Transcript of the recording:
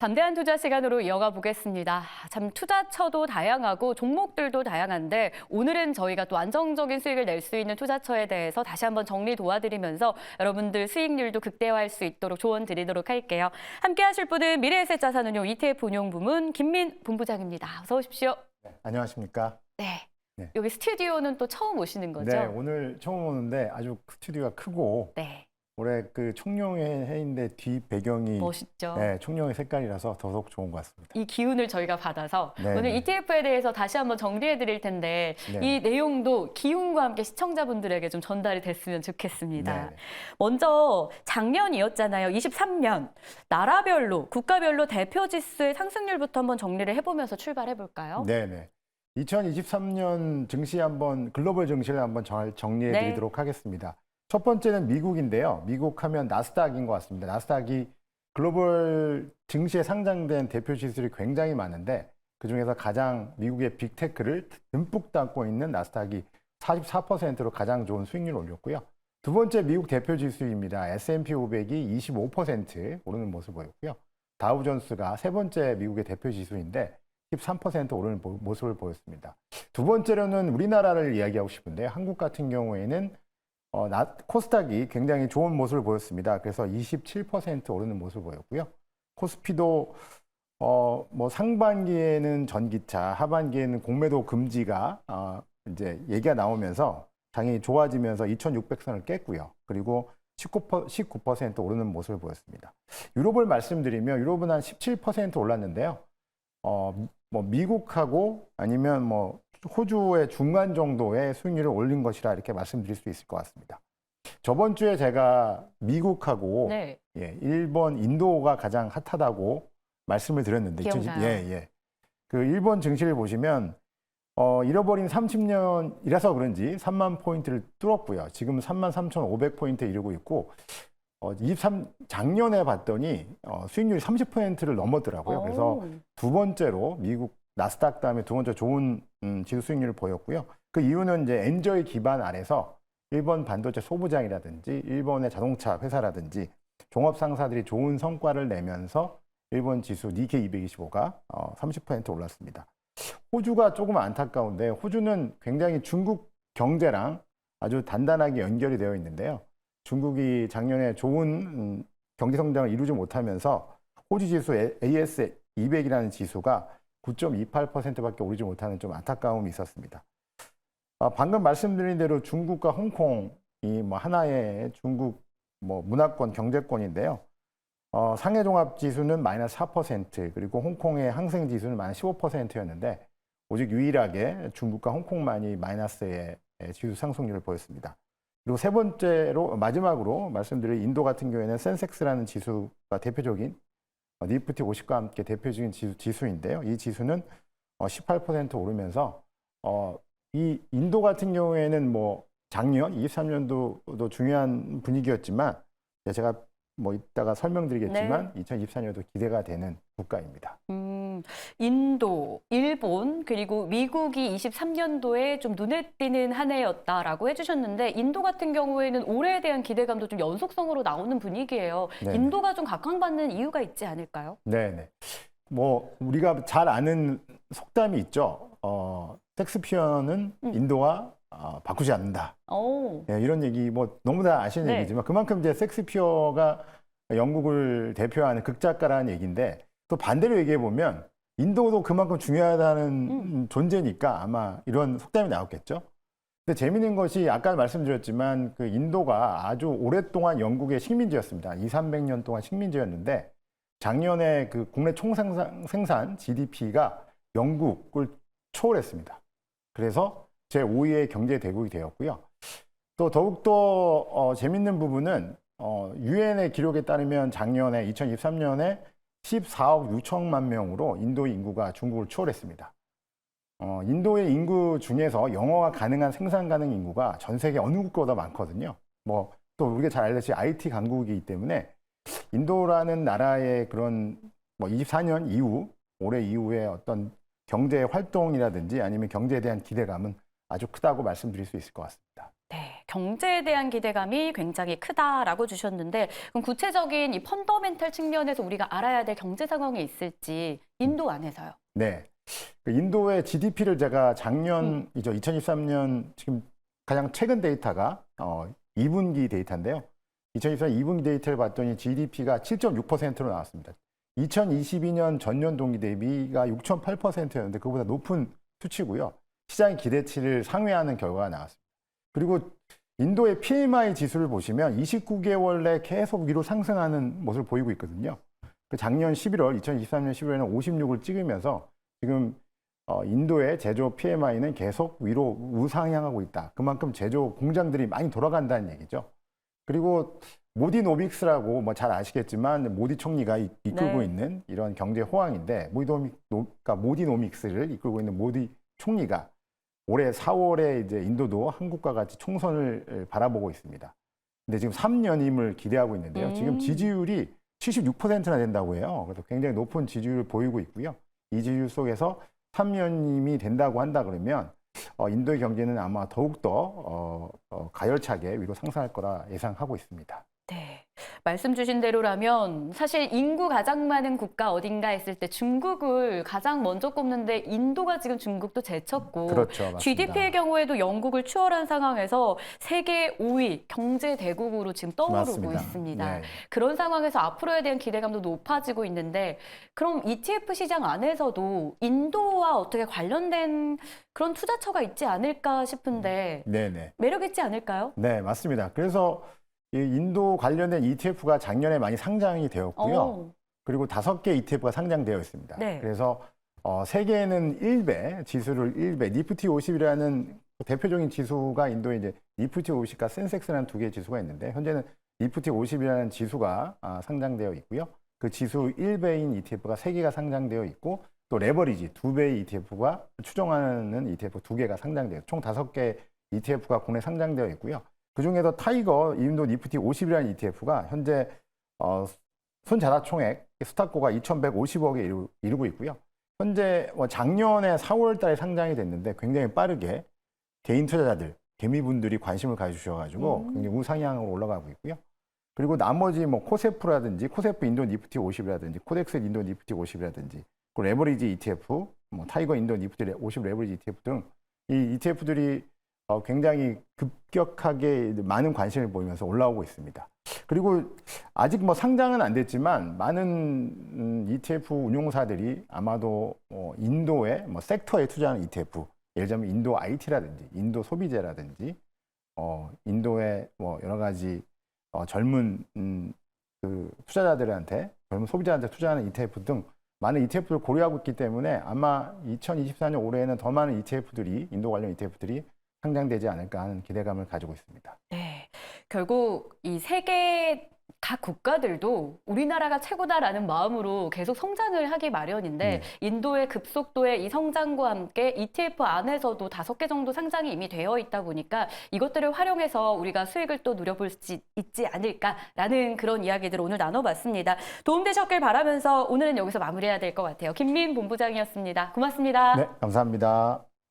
담대한 투자 시간으로 이어가 보겠습니다. 참 투자처도 다양하고 종목들도 다양한데 오늘은 저희가 또 안정적인 수익을 낼 수 있는 투자처에 대해서 다시 한번 정리 도와드리면서 여러분들 수익률도 극대화할 수 있도록 조언 드리도록 할게요. 함께 하실 분은 미래에셋자산운용 ETF 운용 부문 김민 본부장입니다. 어서 오십시오. 네, 안녕하십니까? 네. 네. 여기 스튜디오는 또 처음 오시는 거죠? 네, 오늘 처음 오는데 아주 스튜디오가 크고 네. 올해 그 청룡의 해인데 뒤 배경이 멋있죠. 네, 청룡의 색깔이라서 더더욱 좋은 것 같습니다. 이 기운을 저희가 받아서 네, 오늘 네. ETF에 대해서 다시 한번 정리해 드릴 텐데 네. 이 내용도 기운과 함께 시청자분들에게 좀 전달이 됐으면 좋겠습니다. 네, 네. 먼저 작년이었잖아요. 23년. 나라별로, 국가별로 대표 지수의 상승률부터 한번 정리를 해보면서 출발해 볼까요? 네, 네. 2023년 증시 한번 글로벌 증시를 한번 정리해 네. 드리도록 하겠습니다. 첫 번째는 미국인데요. 미국 하면 나스닥인 것 같습니다. 나스닥이 글로벌 증시에 상장된 대표 지수들이 굉장히 많은데 그중에서 가장 미국의 빅테크를 듬뿍 담고 있는 나스닥이 44%로 가장 좋은 수익률을 올렸고요. 두 번째 미국 대표 지수입니다. S&P 500이 25% 오르는 모습을 보였고요. 다우존스가 세 번째 미국의 대표 지수인데 13% 오르는 모습을 보였습니다. 두 번째로는 우리나라를 이야기하고 싶은데 한국 같은 경우에는 코스닥이 굉장히 좋은 모습을 보였습니다. 그래서 27% 오르는 모습을 보였고요. 코스피도 뭐 상반기에는 전기차, 하반기에는 공매도 금지가 이제 얘기가 나오면서 당연히 좋아지면서 2,600선을 깼고요. 그리고 19% 오르는 모습을 보였습니다. 유럽을 말씀드리면 유럽은 한 17% 올랐는데요. 뭐 미국하고 아니면 뭐 호주의 중간 정도의 수익률을 올린 것이라 이렇게 말씀드릴 수 있을 것 같습니다. 저번 주에 제가 미국하고 네. 일본, 인도가 가장 핫하다고 말씀을 드렸는데 기억나요. 그 일본 증시를 보시면 잃어버린 30년이라서 그런지 3만 포인트를 뚫었고요. 지금 33,500포인트에 이르고 있고 작년에 봤더니 수익률이 30%를 넘었더라고요. 그래서 두 번째로 미국 나스닥 다음에 두 번째 좋은 지수 수익률을 보였고요. 그 이유는 이제 엔저이 기반 아래서 일본 반도체 소부장이라든지 일본의 자동차 회사라든지 종합 상사들이 좋은 성과를 내면서 일본 지수 니케이 225가 30% 올랐습니다. 호주가 조금 안타까운데 호주는 굉장히 중국 경제랑 아주 단단하게 연결이 되어 있는데요. 중국이 작년에 좋은 경제 성장을 이루지 못하면서 호주 지수 AS 200이라는 지수가 9.28%밖에 오르지 못하는 좀 안타까움이 있었습니다. 방금 말씀드린 대로 중국과 홍콩이 뭐 하나의 중국 뭐 문화권, 경제권인데요. 상해 종합 지수는 마이너스 4%, 그리고 홍콩의 항생 지수는 마이너스 15%였는데 오직 유일하게 중국과 홍콩만이 마이너스의 지수 상승률을 보였습니다. 그리고 세 번째로 마지막으로 말씀드릴 인도 같은 경우에는 센섹스라는 지수가 대표적인 니프티 50과 함께 대표적인 지수인데요. 이 지수는 18% 오르면서 이 인도 같은 경우에는 뭐 작년 23년도도 중요한 분위기였지만 제가 뭐 이따가 설명드리겠지만 네. 2024년도 기대가 되는 국가입니다. 인도, 일본, 그리고 미국이 23년도에 좀 눈에 띄는 한 해였다라고 해주셨는데 인도 같은 경우에는 올해에 대한 기대감도 좀 연속성으로 나오는 분위기예요. 네네. 인도가 좀 각광받는 이유가 있지 않을까요? 네네. 뭐 우리가 잘 아는 속담이 있죠. 섹스피어는 인도와 바꾸지 않는다. 오. 네, 이런 얘기 뭐 너무 다 아시는 네. 얘기지만 그만큼 이제 섹스피어가 영국을 대표하는 극작가라는 얘기인데 또 반대로 얘기해 보면 인도도 그만큼 중요하다는 존재니까 아마 이런 속담이 나왔겠죠. 근데 재미있는 것이 아까 말씀드렸지만 그 인도가 아주 오랫동안 영국의 식민지였습니다. 200~300년 동안 식민지였는데 작년에 그 국내 총생산 GDP가 영국을 초월했습니다. 그래서 제5위의 경제 대국이 되었고요. 또 더욱더 재밌는 부분은 유엔의 기록에 따르면 작년에 2023년에 14억 6천만 명으로 인도의 인구가 중국을 초월했습니다. 인도의 인구 중에서 영어가 가능한 생산 가능 인구가 전 세계 어느 국가보다 많거든요. 뭐 또 우리가 잘 알다시피 IT 강국이기 때문에 인도라는 나라의 그런 뭐 24년 이후 올해 이후에 어떤 경제 활동이라든지 아니면 경제에 대한 기대감은 아주 크다고 말씀드릴 수 있을 것 같습니다. 네, 경제에 대한 기대감이 굉장히 크다라고 주셨는데 그럼 구체적인 이 펀더멘탈 측면에서 우리가 알아야 될 경제 상황이 있을지 인도 안에서요. 네. 그 인도의 GDP를 제가 작년이죠. 2023년 지금 가장 최근 데이터가 2분기 데이터인데요. 2023년 2분기 데이터를 봤더니 GDP가 7.6%로 나왔습니다. 2022년 전년 동기 대비가 6.8%였는데 그보다 높은 수치고요. 시장의 기대치를 상회하는 결과가 나왔습니다. 그리고 인도의 PMI 지수를 보시면 29개월 내 계속 위로 상승하는 모습을 보이고 있거든요. 그 작년 11월, 2023년 11월에는 56을 찍으면서 지금 인도의 제조 PMI는 계속 위로 우상향하고 있다. 그만큼 제조 공장들이 많이 돌아간다는 얘기죠. 그리고 모디노믹스라고 뭐 잘 아시겠지만 모디 총리가 이끌고 네. 있는 이런 경제 호황인데 그러니까 모디노믹스를 이끌고 있는 모디 총리가 올해 4월에 이제 인도도 한국과 같이 총선을 바라보고 있습니다. 근데 지금 3년임을 기대하고 있는데요. 지금 지지율이 76%나 된다고 해요. 그래서 굉장히 높은 지지율을 보이고 있고요. 이 지지율 속에서 3년임이 된다고 한다 그러면 인도의 경제는 아마 더욱더 가열차게 위로 상승할 거라 예상하고 있습니다. 네. 말씀 주신 대로라면 사실 인구 가장 많은 국가 어딘가 했을 때 중국을 가장 먼저 꼽는데 인도가 지금 중국도 제쳤고 그렇죠. 맞습니다. GDP의 경우에도 영국을 추월한 상황에서 세계 5위 경제 대국으로 지금 떠오르고 맞습니다. 있습니다. 네. 그런 상황에서 앞으로에 대한 기대감도 높아지고 있는데 그럼 ETF 시장 안에서도 인도와 어떻게 관련된 그런 투자처가 있지 않을까 싶은데 네네. 매력 있지 않을까요? 네, 맞습니다. 그래서 이 인도 관련된 ETF가 작년에 많이 상장이 되었고요. 그리고 5개 ETF가 상장되어 있습니다. 네. 그래서 세계에는 1배, 지수를 1배, 니프티 50이라는 대표적인 지수가 인도에 이제 니프티 50과 센섹스라는 2개의 지수가 있는데 현재는 니프티 50이라는 지수가 상장되어 있고요. 그 지수 1배인 ETF가 3개가 상장되어 있고 또 레버리지 2배의 ETF가 추정하는 ETF 2개가 상장되어 총 5개 ETF가 국내 상장되어 있고요. 그중에도 타이거 인도 니프티 50이라는 ETF가 현재 손자산총액 스탁고가 2,150억에 이르고 있고요. 현재 작년에 4월 달에 상장이 됐는데 굉장히 빠르게 개인 투자자들, 개미분들이 관심을 가져주셔가지고 굉장히 우상향으로 올라가고 있고요. 그리고 나머지 뭐 코세프라든지 코세프 인도 니프티 50이라든지 코덱스 인도 니프티 50이라든지 그 레버리지 ETF, 뭐 타이거 인도 니프티 50 레버리지 ETF 등 이 ETF들이 굉장히 급격하게 많은 관심을 보이면서 올라오고 있습니다. 그리고 아직 뭐 상장은 안 됐지만 많은 ETF 운용사들이 아마도 인도의 뭐 섹터에 투자하는 ETF, 예를 들면 인도 IT라든지 인도 소비재라든지 인도의 뭐 여러 가지 젊은 그 투자자들한테 젊은 소비자한테 투자하는 ETF 등 많은 ETF를 고려하고 있기 때문에 아마 2024년 올해에는 더 많은 ETF들이 인도 관련 ETF들이 상장되지 않을까 하는 기대감을 가지고 있습니다. 네, 결국 이 세계 각 국가들도 우리나라가 최고다라는 마음으로 계속 성장을 하기 마련인데 인도의 급속도의 이 성장과 함께 ETF 안에서도 5개 정도 상장이 이미 되어 있다 보니까 이것들을 활용해서 우리가 수익을 또 누려볼 수 있지 않을까라는 그런 이야기들을 오늘 나눠봤습니다. 도움되셨길 바라면서 오늘은 여기서 마무리해야 될 것 같아요. 김민 본부장이었습니다. 고맙습니다. 네, 감사합니다.